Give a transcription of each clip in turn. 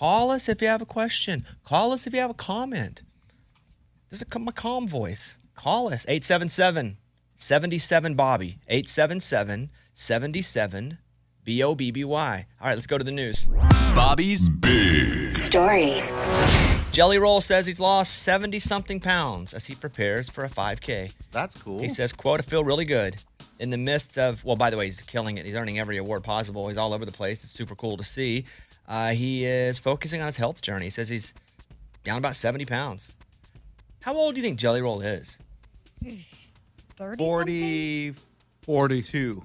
Call us if you have a question. Call us if you have a comment. This is my calm voice. Call us, 877-77-BOBBY, 877-77-BOBBY. All right, let's go to the news. Bobby's Big Stories. Jelly Roll says he's lost 70-something pounds as he prepares for a 5K. That's cool. He says, quote, I feel really good. In the midst of, well, by the way, he's killing it. He's earning every award possible. He's all over the place. It's super cool to see. He is focusing on his health journey. He says he's down about 70 pounds. How old do you think Jelly Roll is? 40, 42.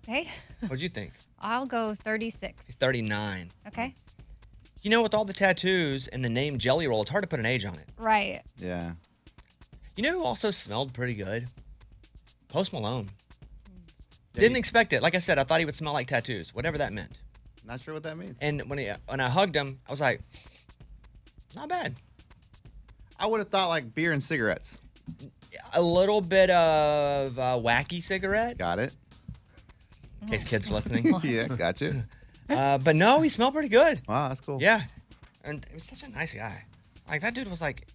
Okay. What'd you think? I'll go 36. He's 39. Okay. You know, with all the tattoos and the name Jelly Roll, it's hard to put an age on it. Right. Yeah. You know who also smelled pretty good? Post Malone. Didn't expect it. Like I said, I thought he would smell like tattoos, whatever that meant. Not sure what that means. And when I hugged him, I was like, not bad. I would have thought like beer and cigarettes. A little bit of wacky cigarette. Got it. In case kids are listening. Yeah, got you. But no, he smelled pretty good. Wow, that's cool. Yeah. And he was such a nice guy. Like, that dude was like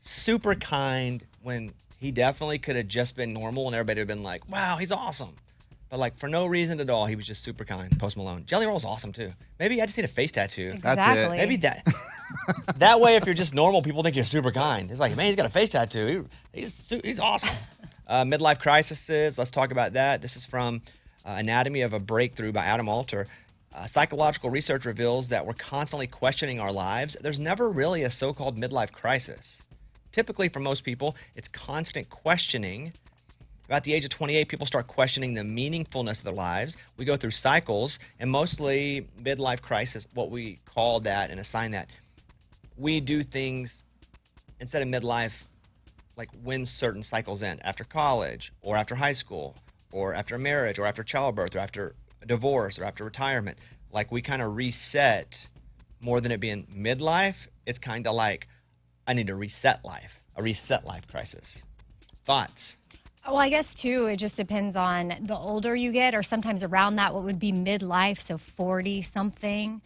super kind when he definitely could have just been normal and everybody would have been like, wow, he's awesome. But like for no reason at all, he was just super kind. Post Malone. Jelly Roll's awesome too. Maybe I just need a face tattoo. Exactly. That's it. Maybe that way, if you're just normal, people think you're super kind. It's like, man, he's got a face tattoo. He's awesome. Midlife crises. Let's talk about that. This is from Anatomy of a Breakthrough by Adam Alter. Psychological research reveals that we're constantly questioning our lives. There's never really a so-called midlife crisis. Typically, for most people, it's constant questioning. About the age of 28, people start questioning the meaningfulness of their lives. We go through cycles, and mostly midlife crisis, what we call that and assign that. We do things instead of midlife, like when certain cycles end, after college, or after high school, or after marriage, or after childbirth, or after a divorce, or after retirement. Like we kind of reset more than it being midlife. It's kind of like, I need to reset life, a reset life crisis. Thoughts? Well, I guess, too, it just depends on the older you get, or sometimes around that, what would be midlife, so 40-something,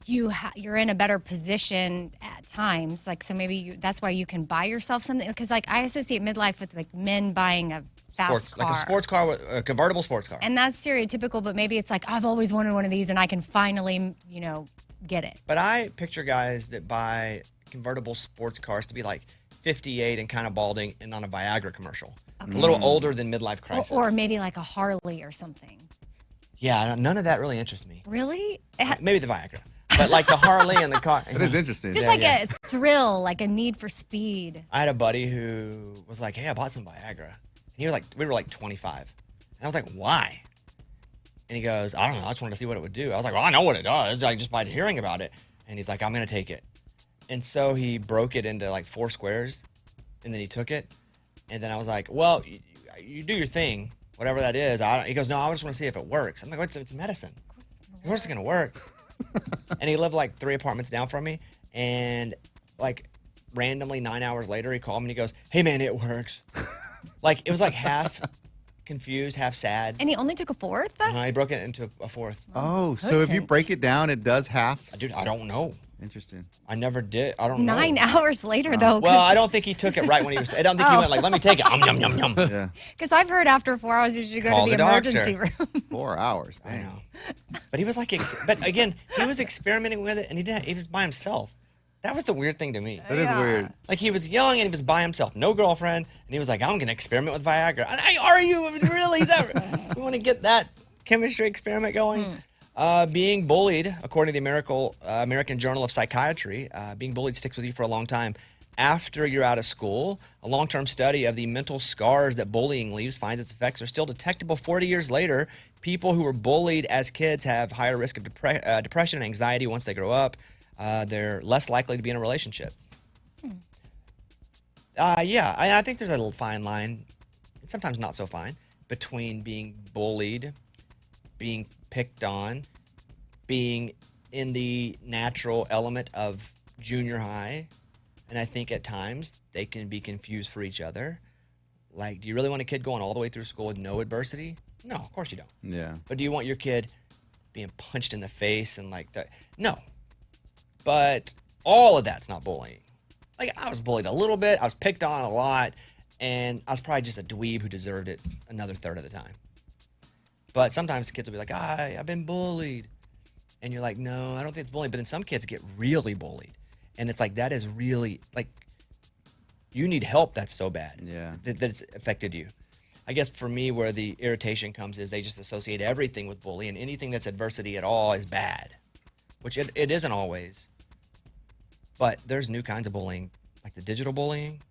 you're in a better position at times. Like, so maybe that's why you can buy yourself something. Because, like, I associate midlife with, like, men buying a fast car. Like a sports car, a convertible sports car. And that's stereotypical, but maybe it's like, I've always wanted one of these, and I can finally, get it. But I picture guys that buy convertible sports cars to be like 58 and kind of balding and on a Viagra commercial. Okay. A little older than midlife crisis. Or maybe like a Harley or something. Yeah, none of that really interests me. Really? Maybe the Viagra. But like the Harley and the car. That is interesting. Just a thrill, like a need for speed. I had a buddy who was like, hey, I bought some Viagra. And he was like, we were like 25. And I was like, why? And he goes, I don't know. I just wanted to see what it would do. I was like, well, I know what it does. Like just by hearing about it. And he's like, I'm going to take it. And so he broke it into like 4 squares. And then he took it. And then I was like, well, you do your thing, whatever that is. He goes, no, I just want to see if it works. I'm like, it's medicine. Of course it's going to work. And he lived like 3 apartments down from me. And like randomly 9 hours later, he called me and he goes, hey, man, it works. Like it was like half confused, half sad. And he only took a fourth? He broke it into a fourth. Oh, so if you break it down, it does half? Dude, I don't know. Interesting. I never did. I don't know. 9 hours later, though. Well, I don't think he took it right when he was. I don't think he went like, let me take it. Yum, yum, yum. Yeah. Because I've heard after 4 hours, you should go Call to the emergency room. 4 hours. I know. But he was like, but again, he was experimenting with it and he was by himself. That was the weird thing to me. That is weird. Like he was young and he was by himself, no girlfriend, and he was like, I'm going to experiment with Viagra. Are you really? You want to get that chemistry experiment going? Being bullied, according to the American Journal of Psychiatry, being bullied sticks with you for a long time. After you're out of school, a long-term study of the mental scars that bullying leaves finds its effects are still detectable 40 years later. People who were bullied as kids have higher risk of depression and anxiety once they grow up. They're less likely to be in a relationship. I think there's a little fine line, and sometimes not so fine, between being bullied, being picked on, being in the natural element of junior high. And I think at times they can be confused for each other. Like, do you really want a kid going all the way through school with no adversity? No, of course you don't. Yeah. But do you want your kid being punched in the face and like that. No. But all of that's not bullying. Like, I was bullied a little bit. I was picked on a lot. And I was probably just a dweeb who deserved it another third of the time. But sometimes kids will be like, I've been bullied. And you're like, no, I don't think it's bullying. But then some kids get really bullied. And it's like, that is really, like, you need help that's so bad. Yeah. That it's affected you. I guess for me, where the irritation comes is they just associate everything with bullying. And anything that's adversity at all is bad. Which it isn't always. But there's new kinds of bullying. Like the digital bullying.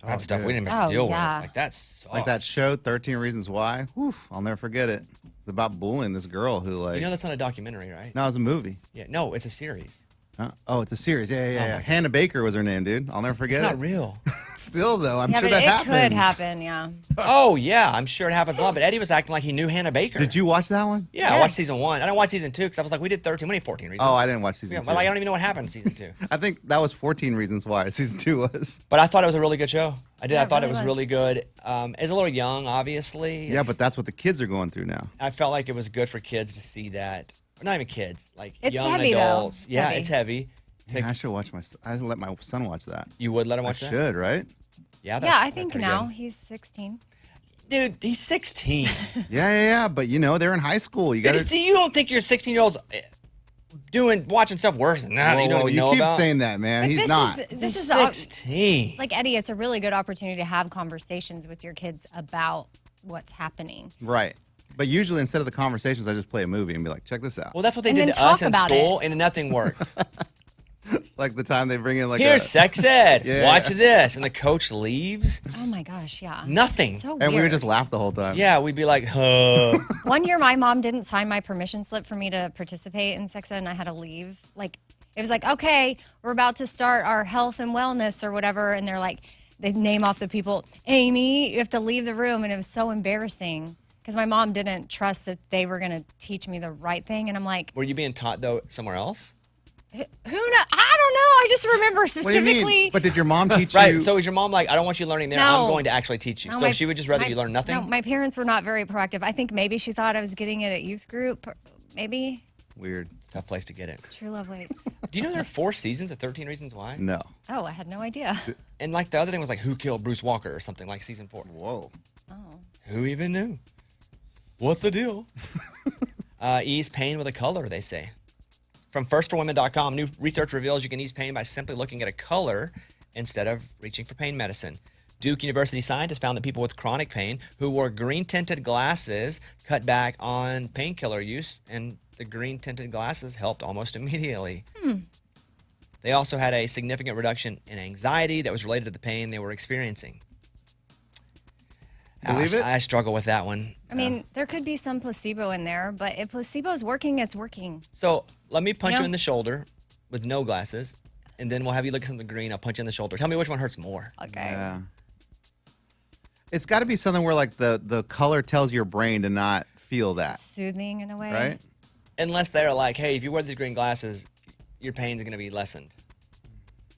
That stuff we didn't even have to deal with. Like, that's like that show, 13 Reasons Why. Woof, I'll never forget it. It's about bullying this girl who, like... You know that's not a documentary, right? No, it was a movie. Yeah, no, it's a series. Oh, it's a series. Yeah. Hannah Baker was her name, dude. I'll never forget it. It's not real. Still, though, I'm yeah, sure but that happens. It could happen, yeah. Oh, yeah, I'm sure it happens a lot. But Eddie was acting like he knew Hannah Baker. Did you watch that one? Yeah, I watched season 1. I didn't watch season 2 because I was like, we did 13. We need 14 reasons. Oh, I didn't watch season 2. Like, I don't even know what happened in season 2. I think that was 14 Reasons Why season 2 was. But I thought it was a really good show. I did. Yeah, I thought it it was really good. It's a little young, obviously. Yeah, but that's what the kids are going through now. I felt like it was good for kids to see that. Or not even kids, like It's young heavy, adults. though. Yeah, Heavy. it's heavy. Man, I should watch I let my son watch that. You would let him watch I that? should, right? Yeah, Yeah, I think now he's 16. Dude, he's 16. Yeah. But they're in high school. You got to See, you don't think your 16-year-old's watching stuff worse than that? You don't even know keep about. saying that, man. But He's this not. This is 16. like Eddie. It's a really good opportunity to have conversations with your kids about what's happening. Right. But usually, instead of the conversations, I just play a movie and be like, check this out. Well, that's what they And did then to us talk in about school, it. and nothing worked. Like the time they bring in Here's sex ed. Yeah. Watch this. And the coach leaves. Oh my gosh, yeah. Nothing. So and we would weird. just laugh the whole time. Yeah, we'd be like, huh. One year, my mom didn't sign my permission slip for me to participate in sex ed, and I had to leave. Like, it was like, okay, we're about to start our health and wellness or whatever, and they're like, they name off the people. Amy, you have to leave the room, and it was so embarrassing because my mom didn't trust that they were going to teach me the right thing, and I'm like, Were you being taught, though, somewhere else? who know? I don't know. I just remember What do you mean? specifically. But did your mom teach you? Right. So is your mom like, I don't want you learning there. No. I'm going to actually teach you. No, So she would just rather you learn nothing? No, my parents were not very proactive. I think maybe she thought I was getting it at youth group. Maybe. Weird. Tough place to get it. True love waits. Do you know there are 4 seasons of 13 Reasons Why? No. Oh, I had no idea. And like the other thing was like, who killed Bruce Walker or something like season 4. Whoa. Oh. Who even knew? What's the deal? Ease pain with a color, they say. From firstforwomen.com, new research reveals you can ease pain by simply looking at a color instead of reaching for pain medicine. Duke University scientists found that people with chronic pain who wore green-tinted glasses cut back on painkiller use, and the green-tinted glasses helped almost immediately. They also had a significant reduction in anxiety that was related to the pain they were experiencing. Believe it? I struggle with that one. I mean, there could be some placebo in there, but if placebo is working, it's working. So let me punch You you know? in the shoulder with no glasses, and then we'll have you look at something green. I'll punch you in the shoulder. Tell me which one hurts more. Okay. Yeah. It's got to be something where like the color tells your brain to not feel that, Soothing in a way. right? Unless they're like, hey, if you wear these green glasses, your pain's going to be lessened.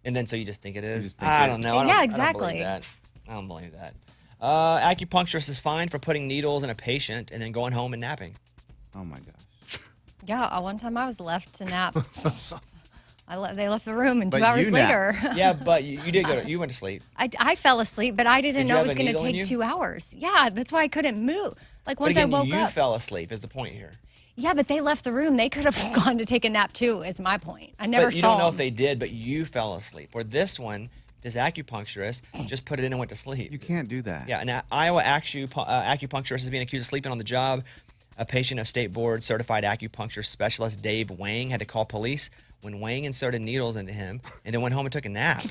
And then so you just think it is. just think I it- don't know. Yeah, I don't exactly. believe that. I don't believe that. Acupuncturist is fined for putting needles in a patient and then going home and napping. Oh my gosh. Yeah, one time I was left to nap. They left the room, and But 2 hours you later, Yeah, but you did go. You went to sleep. I fell asleep, but I didn't Did you know have it was a going to needle in take you? 2 hours. Yeah, that's why I couldn't move. Like But once again, I woke you up. fell asleep is the point here. Yeah, but they left the room. They could have gone to take a nap too. Is my point. I never But you saw don't know if them. they did, but you fell asleep. Or this one, this acupuncturist just put it in and went to sleep. You can't do that. Yeah, an Iowa acupuncturist is being accused of sleeping on the job. A patient of state board certified acupuncture specialist Dave Wang had to call police when Wang inserted needles into him and then went home and took a nap.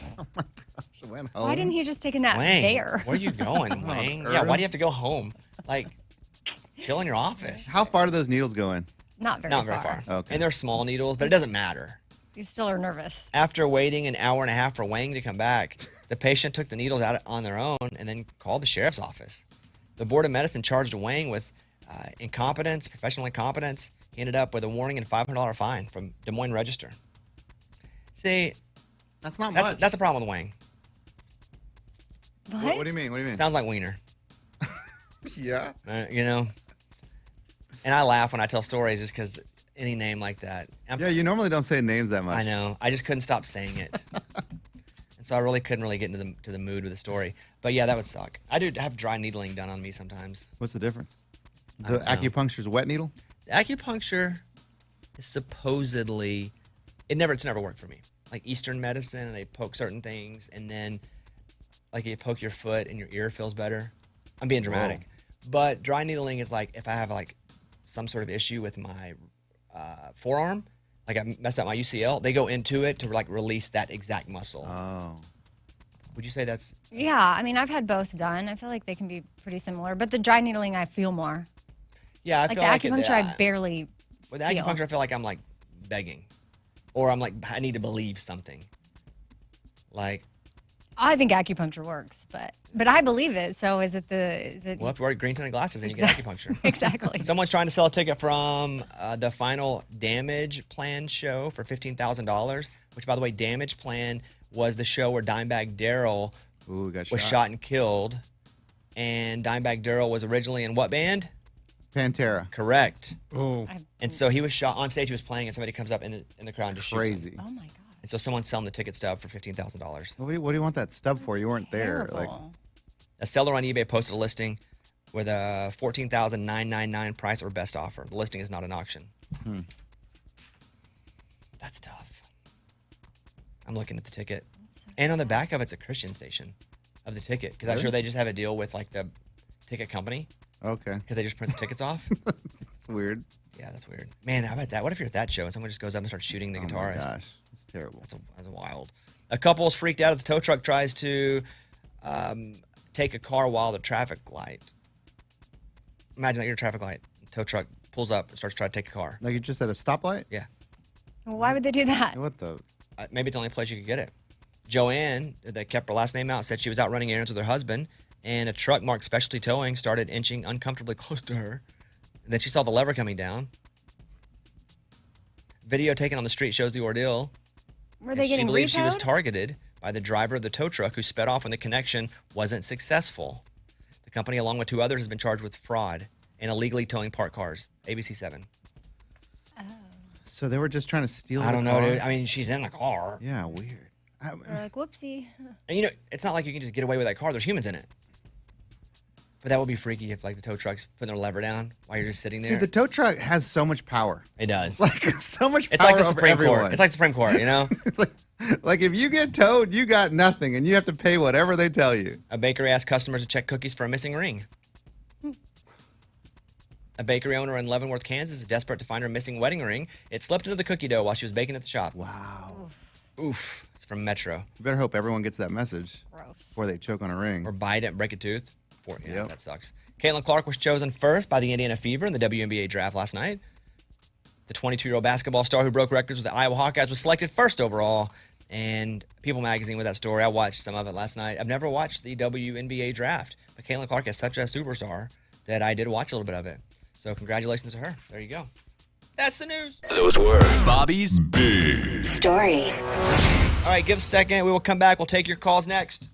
Went home. Why didn't he just take a nap Wang, there? where are you going, Wang? Yeah, why do you have to go home? Like, chill in your office. How far do those needles go in? Not very Not far. very far. Okay. And they're small needles, but it doesn't matter. You still are nervous. After waiting an hour and a half for Wang to come back, the patient took the needles out on their own and then called the sheriff's office. The Board of Medicine charged Wang with incompetence, professional incompetence. He ended up with a warning and $500 fine from Des Moines Register. See, That's not much. that's a problem with Wang. What? What do you mean? What do you mean? Sounds like Wiener, Yeah. you know? And I laugh when I tell stories just because any name like that. Yeah, you normally don't say names that much. I know. I just couldn't stop saying it. And so I really couldn't get into the mood with the story. But yeah, that would suck. I do have dry needling done on me sometimes. What's the difference? I The don't know. acupuncture's wet needle? The acupuncture is supposedly it's never worked for me. Like Eastern medicine, and they poke certain things, and then like you poke your foot and your ear feels better. I'm being dramatic. But dry needling is like if I have like some sort of issue with my forearm, like I messed up my UCL, they go into it to like release that exact muscle. Oh. Would you say that's Yeah, I mean, I've had both done. I feel like they can be pretty similar, but the dry needling, I feel more. yeah? I Like feel the like acupuncture, I barely with the feel. acupuncture, I feel like I'm like begging, or I'm like I need to believe something. Like, I think acupuncture works, but I believe it. So is it? well, if you wear green tinted glasses, then you get acupuncture. Exactly. Someone's trying to sell a ticket from the Final Damage Plan show for $15,000, which, by the way, Damage Plan was the show where Dimebag Darrell Ooh, got was shot and killed. And Dimebag Darrell was originally in what band? Pantera. Correct. Oh. And so he was shot on stage. He was playing, and somebody comes up in the crowd and just shoots him. Crazy. Oh my god. And so someone's selling the ticket stub for $15,000. What do you want that stub for? You weren't there. Like, Terrible. A seller on eBay posted a listing with a $14,999 price or best offer. The listing is not an auction. That's tough. I'm looking at the ticket. So And on the back of it's a Christian station of the ticket. Because I'm Really? sure they just have a deal with like the ticket company okay. because they just print the tickets off. It's weird. Yeah, that's weird. Man, how about that? What if you're at that show and someone just goes up and starts shooting the Oh my guitarist? gosh. It's terrible. That's wild. A couple is freaked out as the tow truck tries to take a car while the traffic light. Imagine that you're a traffic light. Tow truck pulls up and starts trying to take a car. Like you're just at a stoplight? Yeah. Well, why would they do that? What the? Maybe it's the only place you could get it. Joanne, that kept her last name out, said she was out running errands with her husband, and a truck marked specialty towing started inching uncomfortably close to her. And then she saw the lever coming down. Video taken on the street shows the ordeal. Were they And getting she believes she was repoed? targeted by the driver of the tow truck who sped off when the connection wasn't successful. The company, along with two others, has been charged with fraud and illegally towing parked cars. ABC 7. So they were just trying to steal. I the don't know, car? dude. I mean, she's in the car. Yeah, weird. They're like, whoopsie. And you know, it's not like you can just get away with that car. There's humans in it. But that would be freaky if like the tow truck's putting their lever down while you're just sitting there. Dude, the tow truck has so much power. It does. Like so much It's power like the over Supreme everyone. Court. It's like the Supreme Court, you know? like if you get towed, you got nothing, and you have to pay whatever they tell you. A bakery asked customers to check cookies for a missing ring. A bakery owner in Leavenworth, Kansas is desperate to find her missing wedding ring. It slipped into the cookie dough while she was baking at the shop. Wow. Oof. It's from Metro. You better hope everyone gets that message Gross. before they choke on a ring. Or bite it and break a tooth. Yeah, Yep. that sucks. Caitlin Clark was chosen first by the Indiana Fever in the WNBA draft last night. The 22-year-old basketball star who broke records with the Iowa Hawkeyes was selected first overall. And People Magazine with that story. I watched some of it last night. I've never watched the WNBA draft, but Caitlin Clark is such a superstar that I did watch a little bit of it. So congratulations to her. There you go. That's the news. Those were Bobby's Big Stories. All right, give us a second. We will come back. We'll take your calls next.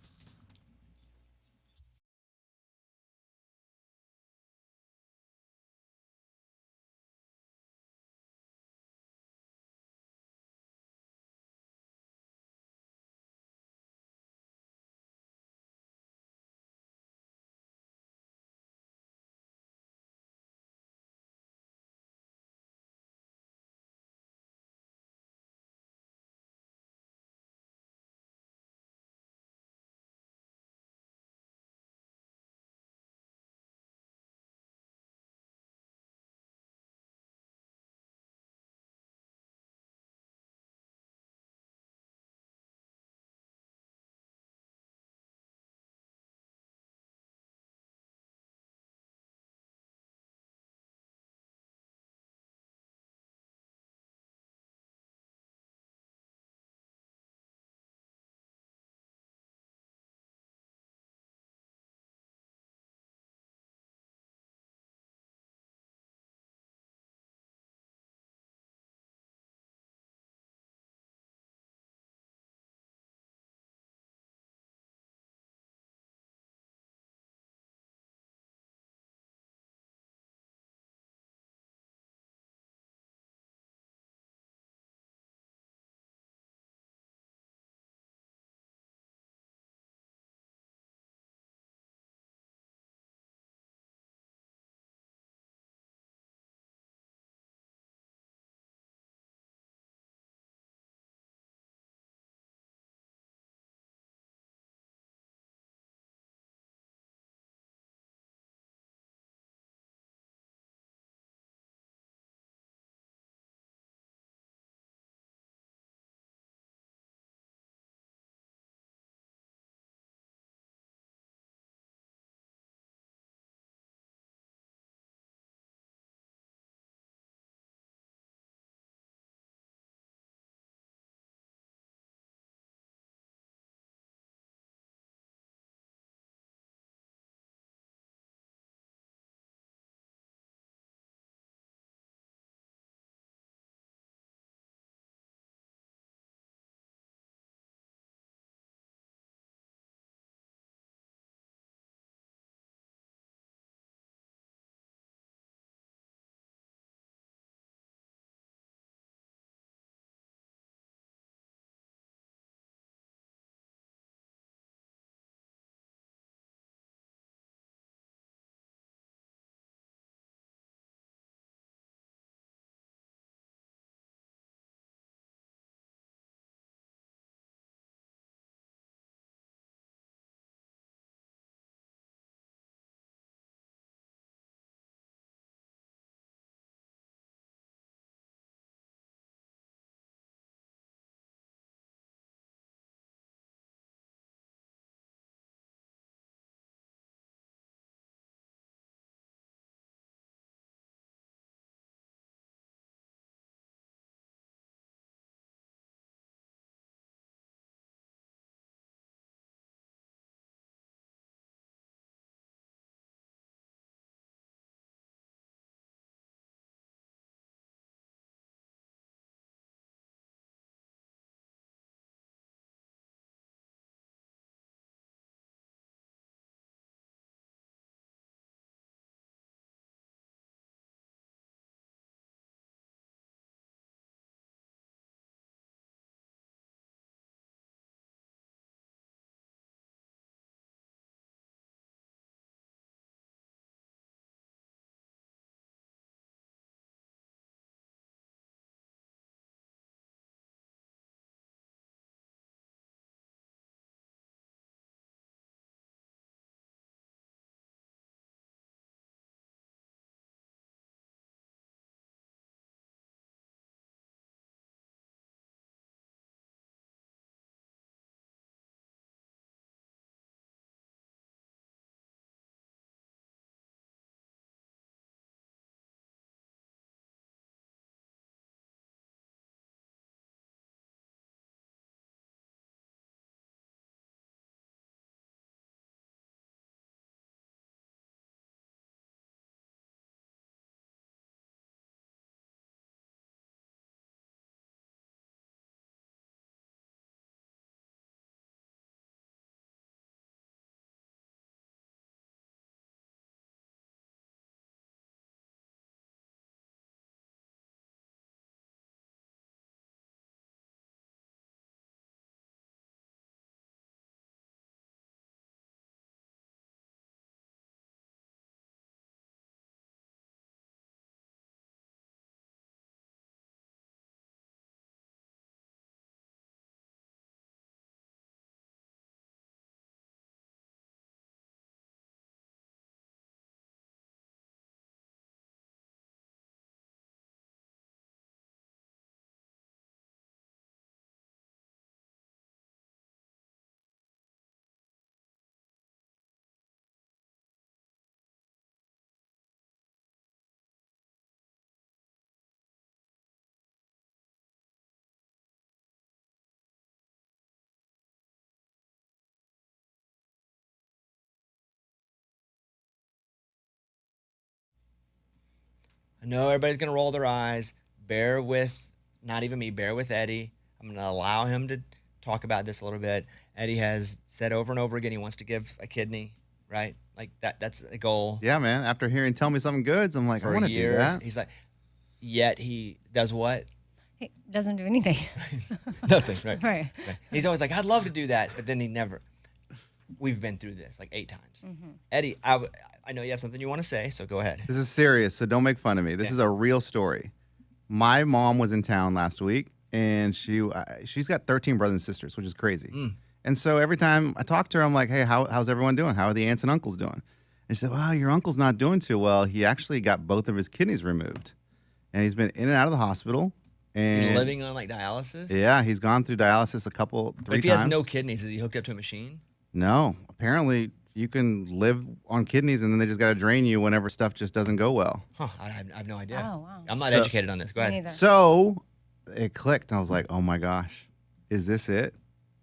I know everybody's going to roll their eyes. Bear with, not even me, bear with Eddie. I'm going to allow him to talk about this a little bit. Eddie has said over and over again he wants to give a kidney, right? Like that's a goal. Yeah, man. After hearing Tell Me Something Good, I'm like, I want to do that. He's like, yet he does what? He doesn't do anything. Nothing, right? Right. He's always like, I'd love to do that, but then he never. We've been through this like 8 times. Eddie, I know you have something you want to say, so go ahead. This is serious, so don't make fun of me. This is a real story. My mom was in town last week, and she's got 13 brothers and sisters, which is crazy. And so every time I talk to her, I'm like, hey, how's everyone doing? How are the aunts and uncles doing? And she said, well, your uncle's not doing too well. He actually got both of his kidneys removed, and he's been in and out of the hospital. And He's living on like dialysis? Yeah, he's gone through dialysis 3 times. If he has no kidneys, is he hooked up to a machine? No. Apparently, you can live on kidneys, and then they just got to drain you whenever stuff just doesn't go well. Huh, I have no idea. Oh, wow. I'm not educated on this. Go ahead. So it clicked. I was like, oh, my gosh. Is this it?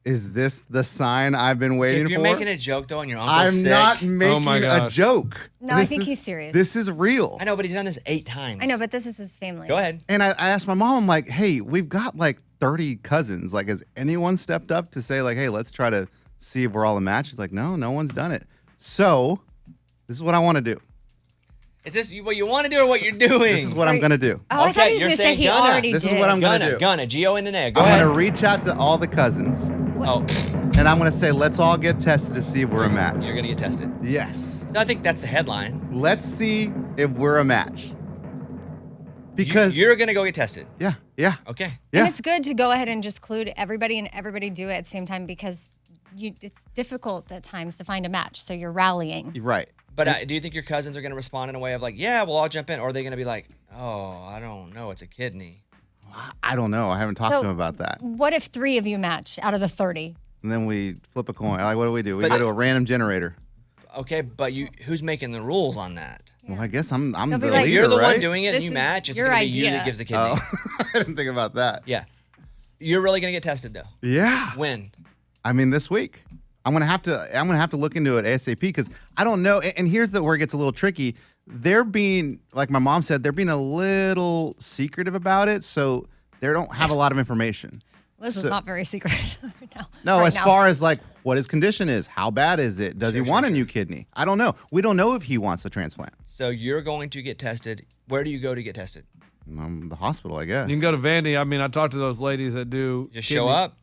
Is this the sign I've been waiting for? If you're making a joke, though, and your uncle's sick. I'm not making a joke. No, I think he's serious. This is real. I know, but he's done this 8 times. I know, but this is his family. Go ahead. And I asked my mom, I'm like, hey, we've got like 30 cousins. Like, has anyone stepped up to say, like, hey, let's try to see if we're all a match? She's like, no one's done it. So this is what I want to do. Is this what you want to do or what you're doing? This is what I'm going to do. Oh, I thought he was going to say he already did. This is what I'm going to do. Gonna, G-O-N-N-A. I'm going to reach out to all the cousins. Oh. And I'm going to say, let's all get tested to see if we're a match. You're going to get tested. Yes. So I think that's the headline. Let's see if we're a match. Because you're going to go get tested. Yeah. Okay. Yeah. And it's good to go ahead and just include everybody and everybody do it at the same time because it's difficult at times to find a match. So you're rallying. Right. But do you think your cousins are going to respond in a way of like, yeah, we'll all jump in? Or are they going to be like, oh, I don't know, it's a kidney? I don't know. I haven't talked to him about that. What if 3 of you match out of the 30? And then we flip a coin. Like, what do? We go to a random generator. Okay, but who's making the rules on that? Well, I guess I'm the like, leader, If you're the right? one doing it and you match, it's going to be you that gives the kidney. Oh, I didn't think about that. Yeah. You're really going to get tested, though. Yeah. When? I mean, this week. I'm gonna have to look into it ASAP because I don't know. And here's where it gets a little tricky. They're being, like my mom said, they're being a little secretive about it, so they don't have a lot of information. This is not very secret right now. No, as far as like what his condition is, how bad is it? Does he want a new kidney? I don't know. We don't know if he wants a transplant. So you're going to get tested. Where do you go to get tested? The hospital, I guess. You can go to Vandy. I mean, I talked to those ladies that do. Just show up.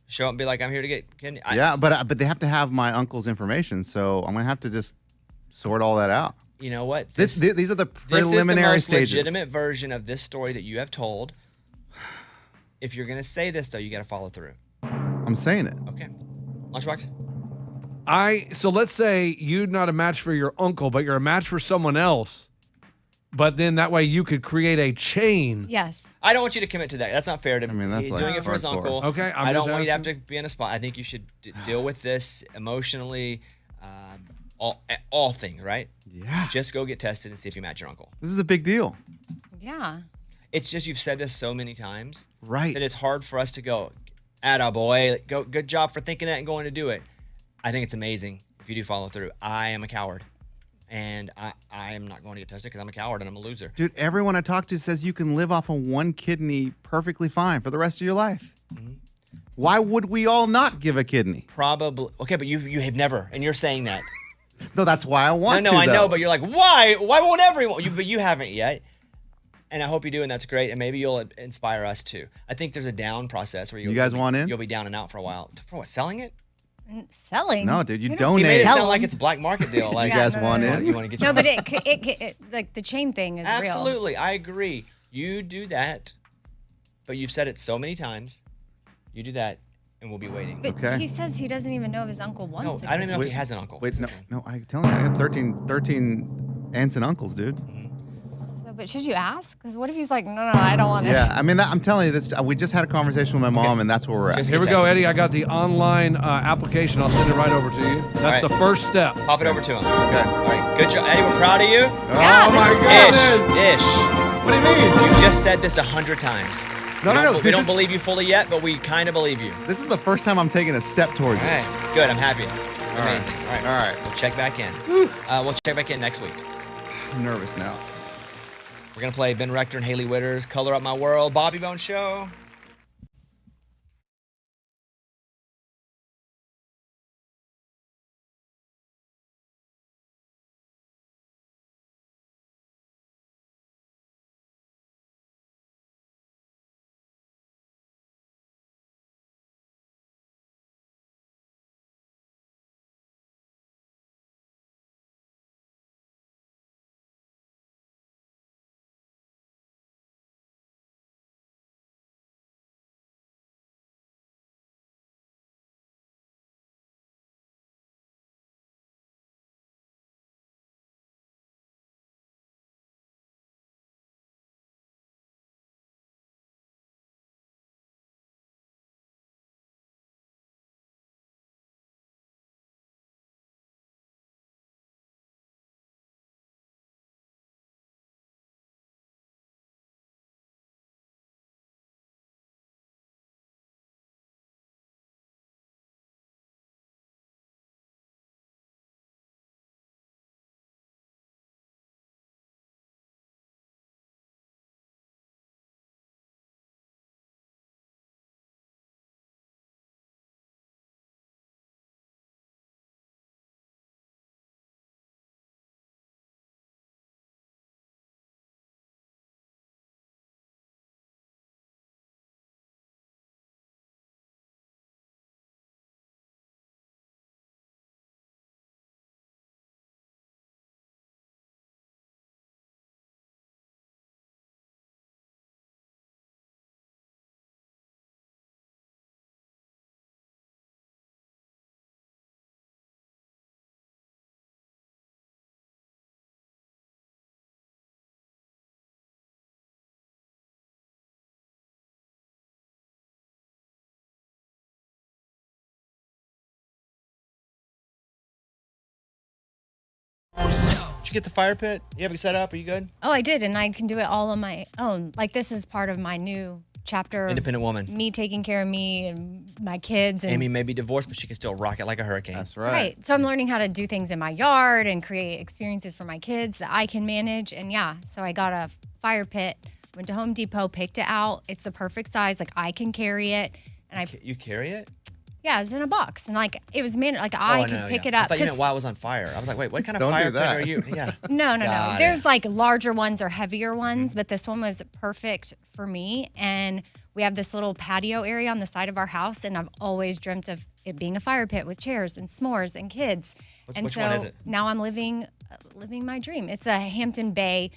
Show up and be like, I'm here to get kidney. Yeah, but they have to have my uncle's information, so I'm gonna have to just sort all that out. You know what? These are the preliminary this is the most stages. legitimate version of this story that you have told. If you're gonna say this though, you got to follow through. I'm saying it. Okay. Lunchbox. So let's say you're not a match for your uncle, but you're a match for someone else. But then that way you could create a chain. Yes. I don't want you to commit to that. That's not fair to I mean, that's he's like doing it for his hardcore. uncle. Okay, I don't just want you to have asking. to be in a spot. I think you should deal with this emotionally, all things, right? Yeah. Just go get tested and see if you match your uncle. This is a big deal. Yeah. It's just you've said this so many times Right. that it's hard for us to go, attaboy, go, good job for thinking that and going to do it. I think it's amazing if you do follow through. I am a coward. And I am not going to get tested because I'm a coward and I'm a loser. Dude, everyone I talk to says you can live off of 1 kidney perfectly fine for the rest of your life. Mm-hmm. Why would we all not give a kidney? Probably. Okay, but you have never, and you're saying that. No, that's why I want to. No, I though. know, but you're like, why? Why won't everyone? But you haven't yet. And I hope you do, and that's great. And maybe you'll inspire us too. I think there's a down process where you guys want in? You'll be down and out for a while. For what? Selling it? Selling? No, dude, you We donate. You made it Sell sound like them. it's a black market deal. Like You guys want in? You want to get No, your but it like the chain thing is real. Absolutely, I agree. You do that, but you've said it so many times. You do that, and we'll be waiting. But Okay. he says he doesn't even know if his uncle wants No, it. I don't even know if he has an uncle. Wait, no, I'm telling you, I got 13 aunts and uncles, dude. But should you ask? Because what if he's like, no, I don't want it. Yeah, I mean, I'm telling you this. We just had a conversation with my mom, and that's where we're at. Just Here we get go, tested. Eddie. I got the online application. I'll send it right over to you. That's right. the first step. Pop it over to him. Okay. All right, good job, Eddie. We're proud of you. Yeah, Oh this my is goodness! Ish. What do you mean? You just said this 100 times. No. We dude, don't believe you fully yet, but we kind of believe you. This is the first time I'm taking a step towards All it. right, good. I'm happy. It's amazing. All right. All right. We'll check back in. We'll check back in next week. I'm nervous now. We're going to play Ben Rector and Haley Witter's Color Up My World, Bobby Bone Show. Did you get the fire pit? You have it set up? Are you good? Oh, I did, and I can do it all on my own. Like, this is part of my new chapter. Independent woman. Me taking care of me and my kids. And Amy may be divorced, but she can still rock it like a hurricane. That's right. Right. So I'm learning how to do things in my yard and create experiences for my kids that I can manage. And yeah, so I got a fire pit, went to Home Depot, picked it out. It's the perfect size. Like, I can carry it. And You carry it? yeah, it's in a box. And like, it was like I could pick it up. I thought you meant while it was on fire. I was like, wait, what kind of Don't do fire pit that. are you? Yeah. No. Got There's it. like larger ones or heavier ones, but this one was perfect for me. And we have this little patio area on the side of our house, and I've always dreamt of it being a fire pit with chairs and s'mores and kids. Which one is it? Now I'm living my dream. It's a Hampton Bay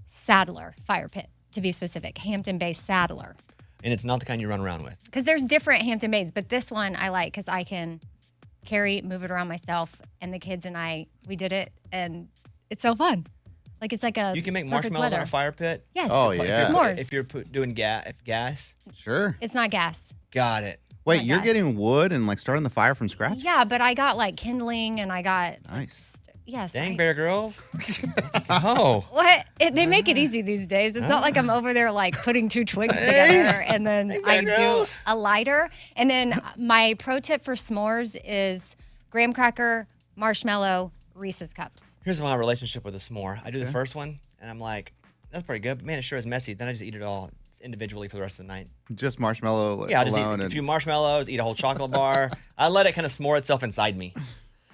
Saddler fire pit, to be specific. Hampton Bay Saddler. And it's not the kind you run around with. Because there's different Hampton Bays, but this one I like because I can move it around myself, and the kids and we did it, and it's so fun. Like, it's like You can make perfect marshmallows weather. on a fire pit? Yes. Oh, yeah. S'mores. If you're doing gas? Sure. It's not gas. Got it. Wait, Not you're gas. getting wood and like starting the fire from scratch? Yeah, but I got like kindling, and I got Nice. yes. Dang, Bear Girls. Oh. What? They make it easy these days. It's not like I'm over there like putting two twigs together and then I do girls. a lighter. And then my pro tip for s'mores is graham cracker, marshmallow, Reese's cups. Here's my relationship with a s'more. I do the first one, and I'm like, that's pretty good. But man, it sure is messy. Then I just eat it all individually for the rest of the night. Just marshmallow Yeah, I'll just alone. eat a and few marshmallows, eat a whole chocolate bar. I let it kind of s'more itself inside me.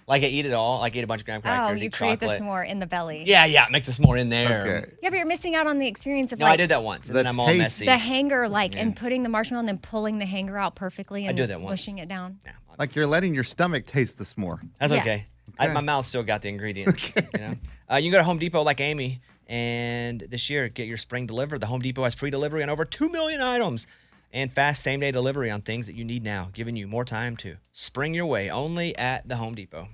Like, I eat it all. Like, eat a bunch of graham crackers, You eat create chocolate. the s'more in the belly. Yeah, it makes a s'more in there. Okay. Yeah, but you're missing out on the experience of No, like I did that once, and The then I'm all taste. messy. the hanger, and putting the marshmallow and then pulling the hanger out perfectly and do that once. smushing it down. Yeah, Like you're letting your stomach taste the s'more. that's Yeah. okay. Okay. My mouth still got the ingredients. You know? You can go to Home Depot like Amy, and this year get your spring delivered. The Home Depot has free delivery on over 2 million items and fast same-day delivery on things that you need now, giving you more time to spring your way only at the Home Depot.